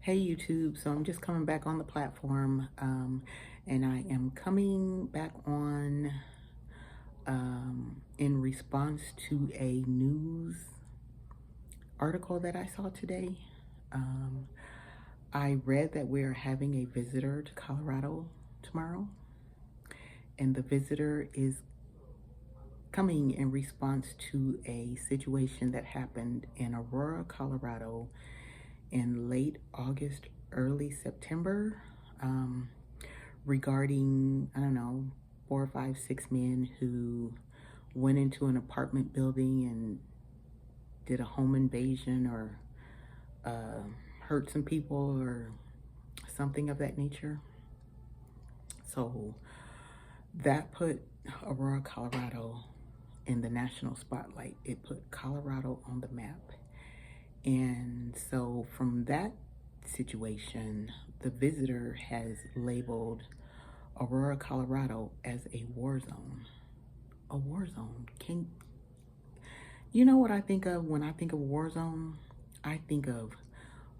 Hey YouTube, so I'm just coming back on the platform, and I am coming back on in response to a news article that I saw today. Um, I read that we're having a visitor to Colorado tomorrow, and the visitor is coming in response to a situation that happened in Aurora, Colorado in late August, early September. Regarding, I don't know, 4 or 5, 6 men who went into an apartment building and did a home invasion or hurt some people or something of that nature. So that put Aurora, Colorado in the national spotlight. It put Colorado on the map. And so from that situation, the visitor has labeled Aurora, Colorado as a war zone. A war zone. You know what I think of when I think of war zone? I think of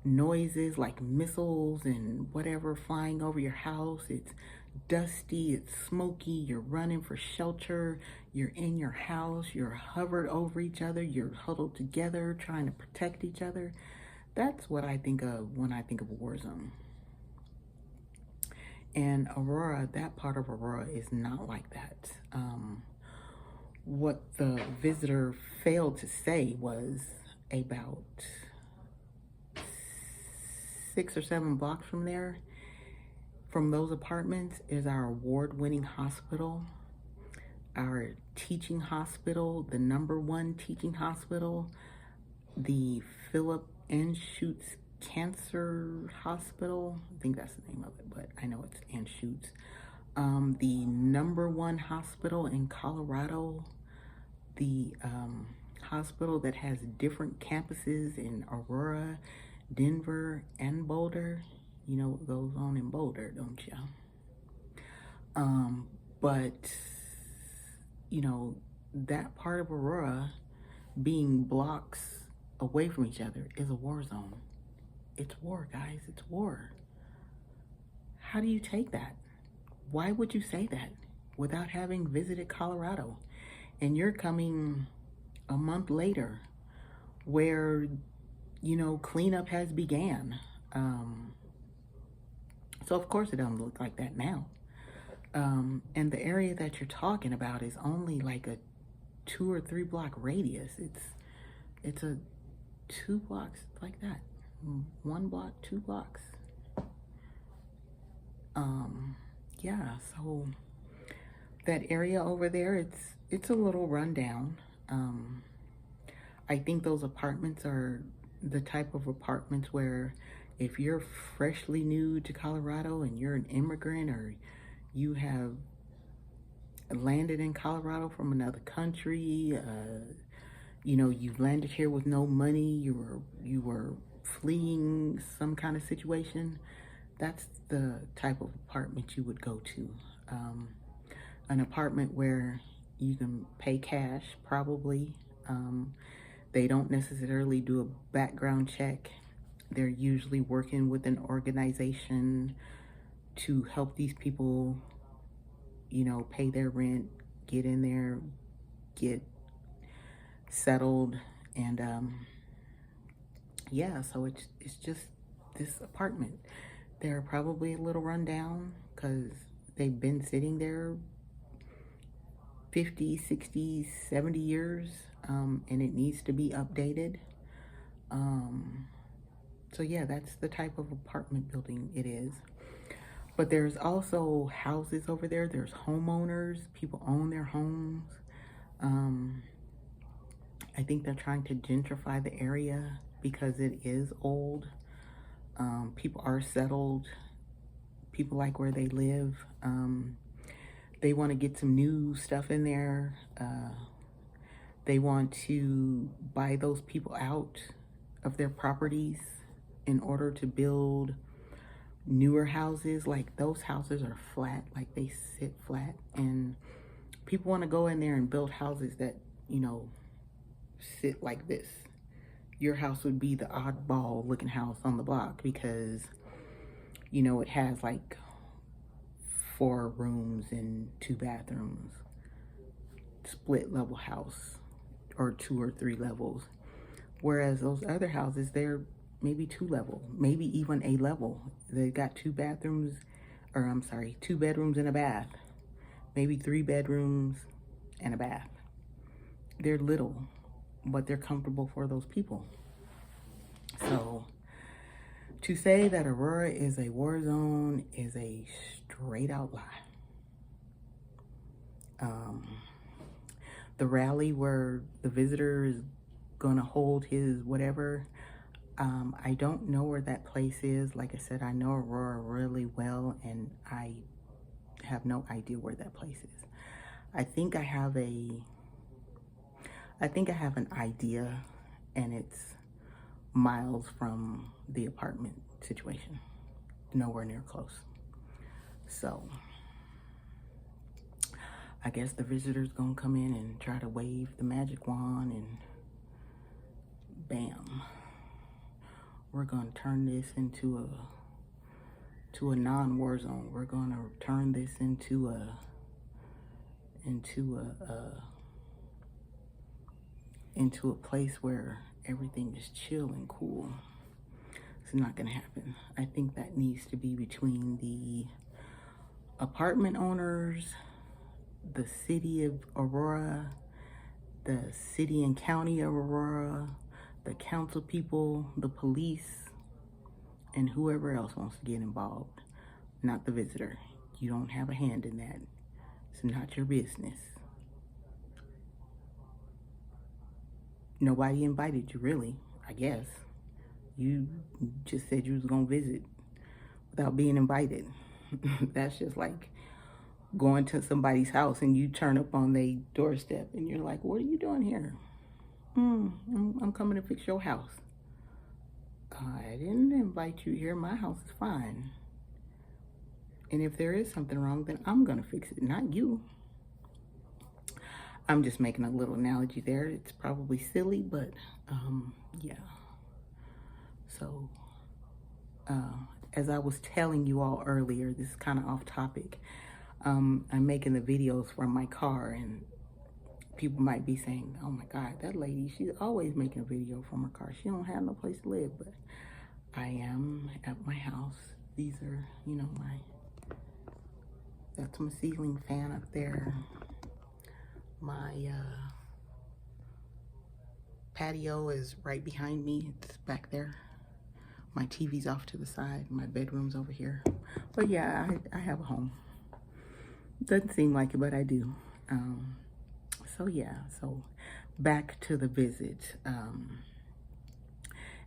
noises like missiles and whatever flying over your house. It's dusty, it's smoky, you're running for shelter, you're in your house, you're hovered over each other, you're huddled together trying to protect each other. That's what I think of when I think of a war zone. And Aurora, that part of Aurora is not like that. What the visitor failed to say was about 6 or 7 blocks from there, from those apartments, is our award-winning hospital, our teaching hospital, the #1 teaching hospital, the Philip Anschutz Cancer Hospital. I think that's the name of it, but I know it's Anschutz. The #1 hospital in Colorado, the hospital that has different campuses in Aurora, Denver, and Boulder. You know what goes on in Boulder, don't you? But, you know, that part of Aurora being blocks away from each other is a war zone. It's war, guys. It's war. How do you take that? Why would you say that without having visited Colorado? And you're coming a month later where, you know, cleanup has began. So of course it doesn't look like that now. And the area that you're talking about is only like a 2 or 3 block radius. It's a 2 blocks like that. 1 block, 2 blocks. Yeah, so that area over there, it's a little rundown. I think those apartments are the type of apartments where if you're freshly new to Colorado and you're an immigrant, or you have landed in Colorado from another country, you know, you landed here with no money, you were fleeing some kind of situation, that's the type of apartment you would go to. An apartment where you can pay cash, probably. They don't necessarily do a background check. They're usually working with an organization to help these people, you know, pay their rent, get in there, get settled. And yeah, so it's just this apartment. They're probably a little rundown because they've been sitting there 50, 60, 70 years, and it needs to be updated. So yeah, that's the type of apartment building it is. But there's also houses over there. There's homeowners. People own their homes. I think they're trying to gentrify the area because it is old. People are settled. People like where they live. They want to get some new stuff in there. They want to buy those people out of their properties in order to build newer houses. Like, those houses are flat, like they sit flat, and people want to go in there and build houses that, you know, sit like this. your house would be the oddball looking house on the block because, you know, it has like 4 rooms and 2 bathrooms, split level house, or 2 or 3 levels. Whereas those other houses, they're maybe 2 level, maybe even a level. They got 2 bathrooms, or I'm sorry, 2 bedrooms and a bath, maybe 3 bedrooms and a bath. They're little, but they're comfortable for those people. So to say that Aurora is a war zone is a straight out lie. The rally where the visitor is gonna hold his whatever, I don't know where that place is. Like I said, I know Aurora really well, and I have no idea where that place is. I think I have an idea, and it's miles from the apartment situation, nowhere near close. So I guess the visitor's gonna come in and try to wave the magic wand, and bam, we're gonna turn this into a non-war zone. We're gonna turn this into a place where everything is chill and cool. It's not gonna happen. I think that needs to be between the apartment owners, the city of Aurora, the city and county of Aurora, the council people, the police, and whoever else wants to get involved. Not the visitor. You don't have a hand in that. It's not your business. Nobody invited you, really, I guess. You just said you was gonna visit without being invited. That's just like going to somebody's house and you turn up on their doorstep and you're like, what are you doing here? I'm coming to fix your house. I didn't invite you here. My house is fine. And if there is something wrong, then I'm gonna fix it, not you. I'm just making a little analogy there. It's probably silly, but yeah. So as I was telling you all earlier, this is kind of off topic. I'm making the videos from my car, and people might be saying, oh my God, that lady, she's always making a video from her car. She don't have no place to live, but I am at my house. These are, you know, that's my ceiling fan up there. My patio is right behind me. It's back there. My TV's off to the side. My bedroom's over here. But yeah, I have a home. Doesn't seem like it, but I do. So yeah, so back to the visit.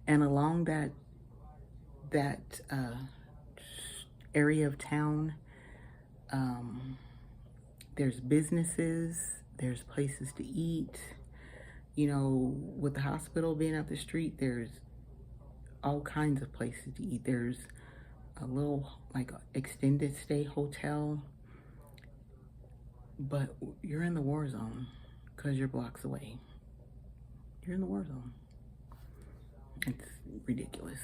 And along that area of town, there's businesses, there's places to eat. You know, with the hospital being up the street, there's all kinds of places to eat. There's a little like extended stay hotel, but you're in the war zone because you're blocks away. You're in the war zone. It's ridiculous.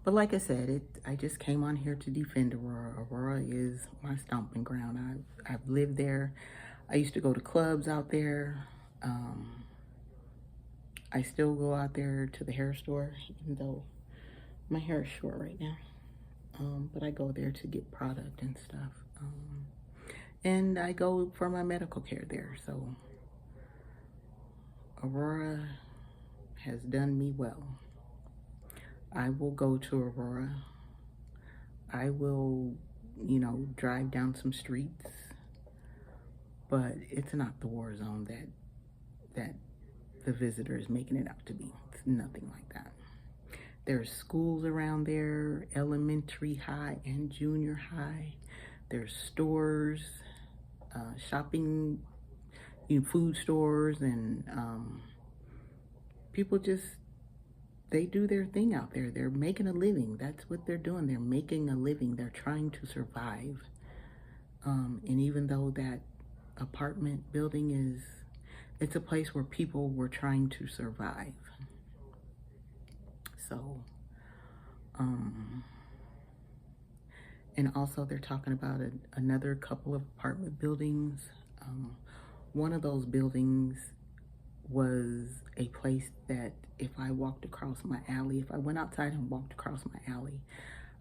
But like I said, I just came on here to defend Aurora. Aurora is my stomping ground. I've lived there. I used to go to clubs out there. I still go out there to the hair store, even though my hair is short right now. But I go there to get product and stuff. And I go for my medical care there. So Aurora has done me well. I will go to Aurora. I will, you know, drive down some streets, but it's not the war zone that the visitor is making it out to be. It's nothing like that. There's schools around there, elementary, high, and junior high. There's stores, shopping, you know, food stores, and people just, they do their thing out there. They're making a living. That's what they're doing. They're making a living. They're trying to survive. And even though that apartment building is, it's a place where people were trying to survive. So, and also they're talking about another couple of apartment buildings. One of those buildings was a place that if I walked across my alley, if I went outside and walked across my alley,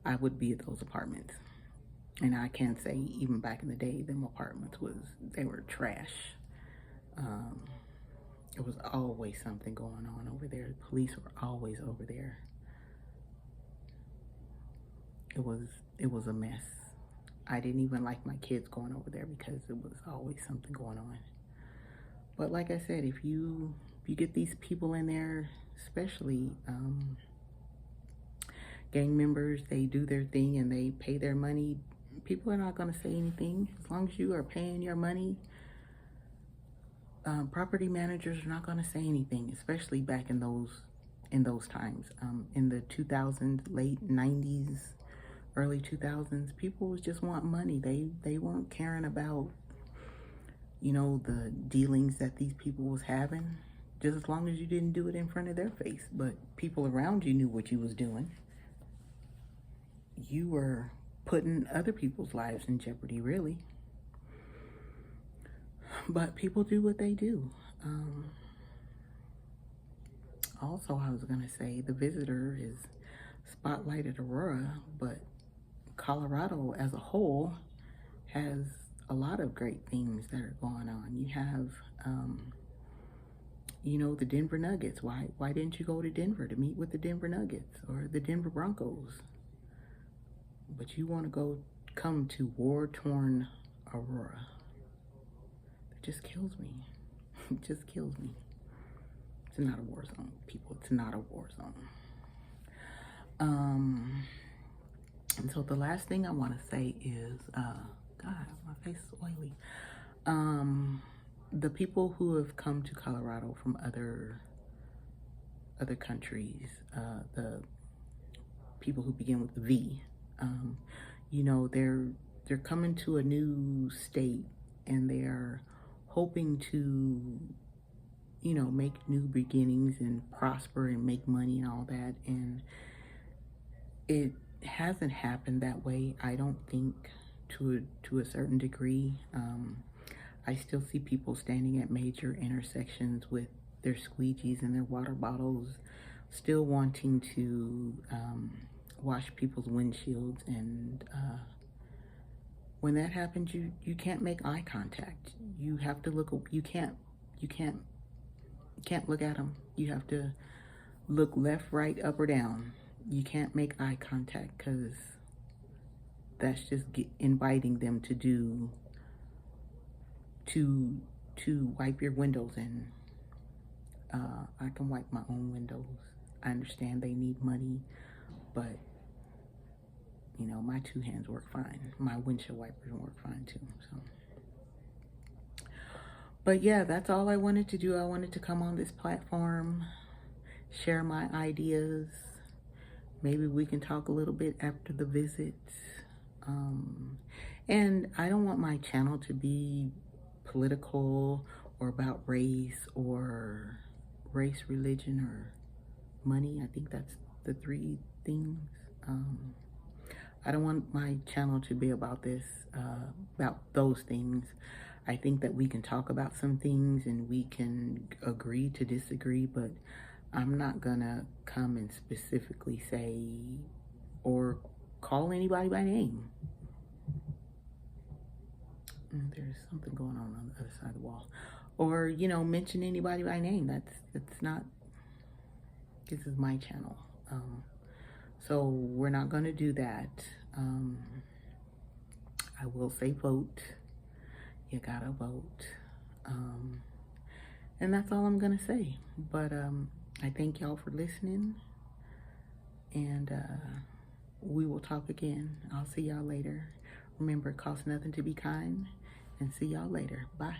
I would be at those apartments. And I can't say even back in the day, them apartments they were trash. There was always something going on over there. The police were always over there. It was a mess. I didn't even like my kids going over there because it was always something going on. But like I said, if you get these people in there, especially gang members, they do their thing and they pay their money, people are not going to say anything. As long as you are paying your money, property managers are not going to say anything, especially back in those times. In the 2000s, late 90s, early 2000s, people just want money. They weren't caring about, you know, the dealings that these people was having, just as long as you didn't do it in front of their face. But people around you knew what you was doing. You were putting other people's lives in jeopardy, really. But people do what they do. Also, I was going to say the visitor is spotlighted Aurora, but Colorado as a whole has a lot of great things that are going on. You have, you know, the Denver Nuggets. Why didn't you go to Denver to meet with the Denver Nuggets or the Denver Broncos? But you want to come to war-torn Aurora. It just kills me. It just kills me. It's not a war zone, people. It's not a war zone. And so the last thing I want to say is, God, my face is oily. The people who have come to Colorado from other countries, the people who begin with the V, you know, they're coming to a new state and they're hoping to, you know, make new beginnings and prosper and make money and all that. And it hasn't happened that way, I don't think, to a certain degree. I still see people standing at major intersections with their squeegees and their water bottles, still wanting to wash people's windshields. And when that happens, you can't make eye contact. You have to look. You can't look at them. You have to look left, right, up, or down. You can't make eye contact because that's just inviting them to wipe your windows. And I can wipe my own windows. I understand they need money, but you know, my two hands work fine. My windshield wipers work fine too. So, but yeah, that's all I wanted to do. I wanted to come on this platform, share my ideas. Maybe we can talk a little bit after the visit. And I don't want my channel to be political or about race, religion, or money. I think that's the three things. I don't want my channel to be about about those things. I think that we can talk about some things and we can agree to disagree, but I'm not gonna come and specifically say or call anybody by name. There's something going on the other side of the wall. Or, you know, mention anybody by name. That's not, this is my channel. So we're not gonna do that. I will say vote. You gotta vote. And that's all I'm gonna say. But I thank y'all for listening, and we will talk again. I'll see y'all later. Remember, it costs nothing to be kind, and see y'all later. Bye.